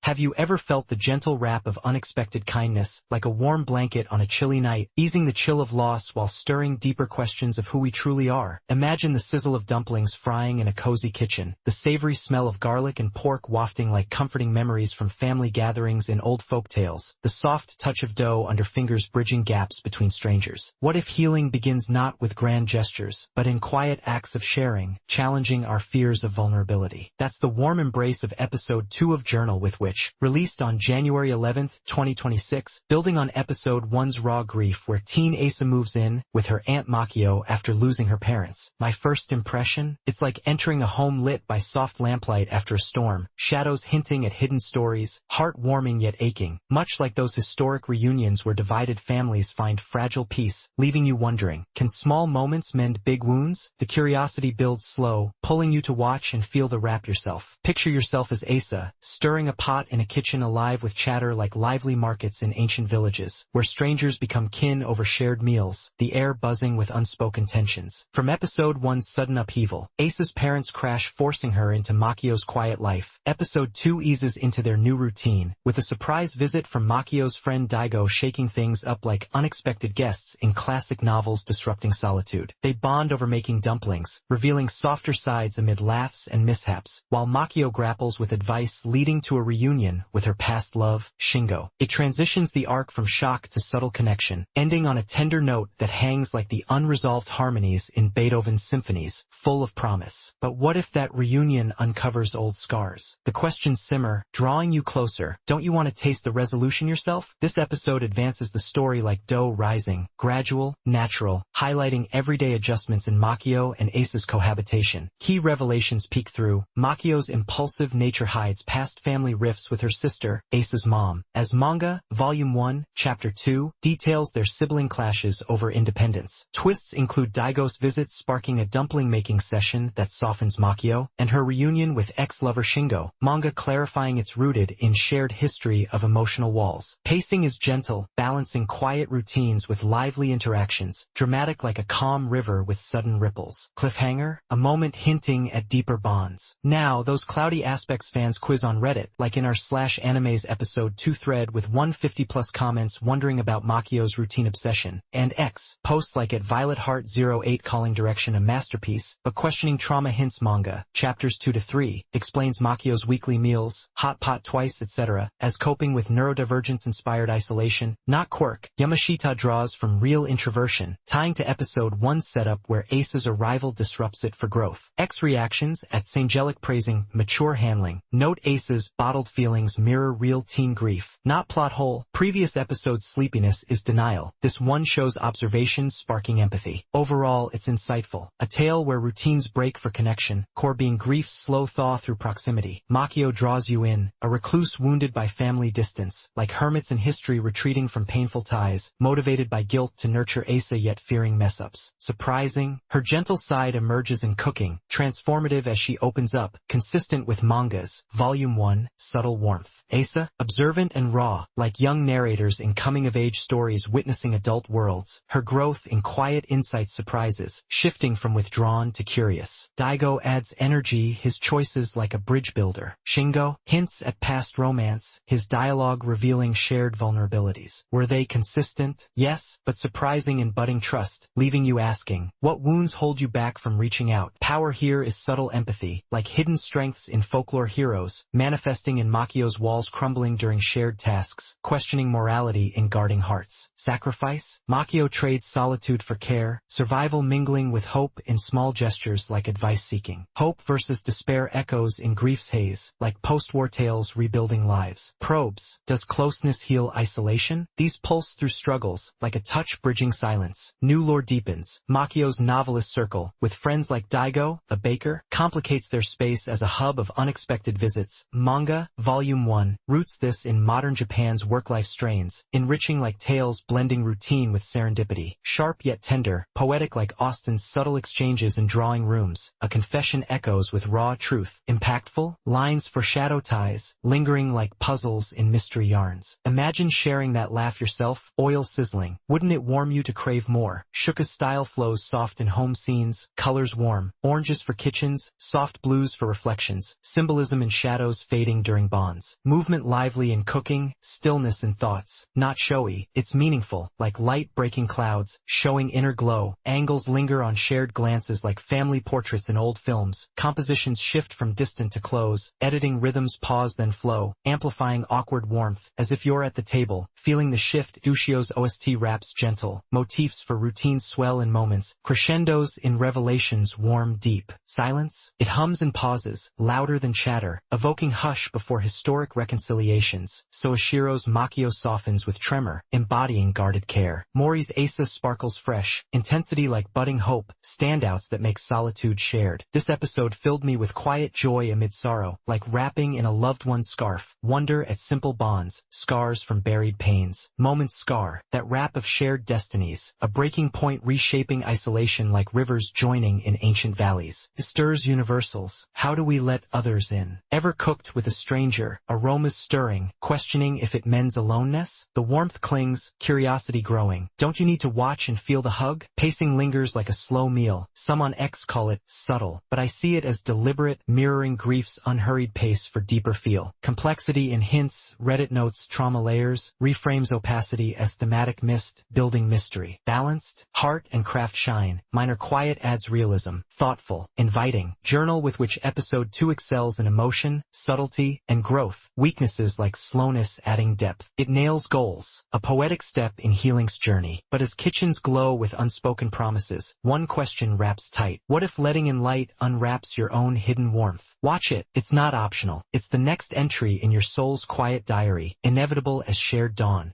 Have you ever felt the gentle wrap of unexpected kindness, like a warm blanket on a chilly night, easing the chill of loss while stirring deeper questions of who we truly are? Imagine the sizzle of dumplings frying in a cozy kitchen, the savory smell of garlic and pork wafting like comforting memories from family gatherings in old folk tales, the soft touch of dough under fingers bridging gaps between strangers. What if healing begins not with grand gestures, but in quiet acts of sharing, challenging our fears of vulnerability? That's the warm embrace of episode 2 of Journal with Which, released on January 11, 2026, building on episode 1's raw grief where teen Asa moves in with her Aunt Makio after losing her parents. My first impression? It's like entering a home lit by soft lamplight after a storm, shadows hinting at hidden stories, heart-warming yet aching, much like those historic reunions where divided families find fragile peace, leaving you wondering, can small moments mend big wounds? The curiosity builds slow, pulling you to watch and feel the wrap yourself. Picture yourself as Asa, stirring a pot in a kitchen alive with chatter like lively markets in ancient villages, where strangers become kin over shared meals, the air buzzing with unspoken tensions. From episode 1's sudden upheaval, Asa's parents crash forcing her into Makio's quiet life. Episode 2 eases into their new routine, with a surprise visit from Makio's friend Daigo shaking things up like unexpected guests in classic novels disrupting solitude. They bond over making dumplings, revealing softer sides amid laughs and mishaps, while Makio grapples with advice leading to a reunion with her past love, Shingo. It transitions the arc from shock to subtle connection, ending on a tender note that hangs like the unresolved harmonies in Beethoven's symphonies, full of promise. But what if that reunion uncovers old scars? The questions simmer, drawing you closer. Don't you want to taste the resolution yourself? This episode advances the story like dough rising, gradual, natural, highlighting everyday adjustments in Makio and Asa's cohabitation. Key revelations peek through. Makio's impulsive nature hides past family rifts with her sister, Asa's mom. As manga, Volume 1, Chapter 2, details their sibling clashes over independence. Twists include Daigo's visit sparking a dumpling-making session that softens Makio, and her reunion with ex-lover Shingo, manga clarifying it's rooted in shared history of emotional walls. Pacing is gentle, balancing quiet routines with lively interactions, dramatic like a calm river with sudden ripples. Cliffhanger, a moment hinting at deeper bonds. Now, those cloudy aspects fans quiz on Reddit, like in our /animes episode 2 thread with 150+ comments wondering about Makio's routine obsession, and X posts like at VioletHeart08 calling Direction a masterpiece, but questioning Trauma Hints manga, chapters 2 to 3, explains Makio's weekly meals, hot pot twice, etc., as coping with neurodivergence-inspired isolation, not quirk. Yamashita draws from real introversion, tying to episode 1's setup where Asa's arrival disrupts it for growth. X reactions at Sangelic praising mature handling. Note Asa's bottled feelings mirror real teen grief, not plot hole. Previous episode's sleepiness is denial. This one shows observations sparking empathy. Overall, it's insightful. A tale where routines break for connection, core being grief's slow thaw through proximity. Makio draws you in, a recluse wounded by family distance, like hermits in history retreating from painful ties, motivated by guilt to nurture Asa yet fearing mess-ups. Surprising, her gentle side emerges in cooking, transformative as she opens up, consistent with mangas. Volume 1, subtle warmth. Asa, observant and raw, like young narrators in coming-of-age stories witnessing adult worlds. Her growth in quiet insight surprises, shifting from withdrawn to curious. Daigo adds energy, his choices like a bridge builder. Shingo hints at past romance, his dialogue revealing shared vulnerabilities. Were they consistent? Yes, but surprising in budding trust, leaving you asking, what wounds hold you back from reaching out? Power here is subtle empathy, like hidden strengths in folklore heroes, manifesting in Makio's walls crumbling during shared tasks, questioning morality in guarding hearts. Sacrifice? Makio trades solitude for care, survival mingling with hope in small gestures like advice-seeking. Hope versus despair echoes in grief's haze, like post-war tales rebuilding lives. Probes. Does closeness heal isolation? These pulse through struggles, like a touch bridging silence. New lore deepens. Makio's novelist circle, with friends like Daigo, a baker, complicates their space as a hub of unexpected visits. Manga, Volume 1, roots this in modern Japan's work-life strains, enriching like tales blending routine with serendipity. Sharp yet tender, poetic like Austen's subtle exchanges in drawing rooms, a confession echoes with raw truth. Impactful, lines foreshadow ties, lingering like puzzles in mystery yarns. Imagine sharing that laugh yourself, oil sizzling. Wouldn't it warm you to crave more? Shuka's style flows soft in home scenes, colors warm, oranges for kitchens, soft blues for reflections, symbolism in shadows fading during bonds. Movement lively in cooking, stillness in thoughts. Not showy, it's meaningful, like light breaking clouds, showing inner glow. Angles linger on shared glances like family portraits in old films. Compositions shift from distant to close. Editing rhythms pause then flow, amplifying awkward warmth, as if you're at the table, feeling the shift. Ushio's OST raps gentle, motifs for routine swell in moments, crescendos in revelations warm deep. Silence? It hums and pauses, louder than chatter, evoking hush before historic reconciliations. So Oshiro's Makio softens with tremor, embodying guarded care. Mori's Asa sparkles fresh, intensity like budding hope, standouts that make solitude shared. This episode filled me with quiet joy amid sorrow, like wrapping in a loved one's scarf, wonder at simple bonds, scars from buried pains. Moments scar, that wrap of shared destinies, a breaking point reshaping isolation like rivers joining in ancient valleys. It stirs universals. How do we let others in? Ever cooked with a stranger, aromas stirring, questioning if it mends aloneness? The warmth clings, curiosity growing. Don't you need to watch and feel the hug? Pacing lingers like a slow meal. Some on X call it subtle, but I see it as deliberate, mirroring grief's unhurried pace for deeper feel. Complexity in hints, Reddit notes trauma layers, reframes opacity as thematic mist, building mystery. Balanced, heart and craft shine. Minor quiet adds realism. Thoughtful, inviting. Journal with which episode 2 excels in emotion, subtlety, and growth. Weaknesses like slowness adding depth. It nails goals, a poetic step in healing's journey. But as kitchens glow with unspoken promises, one question wraps tight. What if letting in light unwraps your own hidden warmth? Watch it. It's not optional. It's the next entry in your soul's quiet diary, inevitable as shared dawn.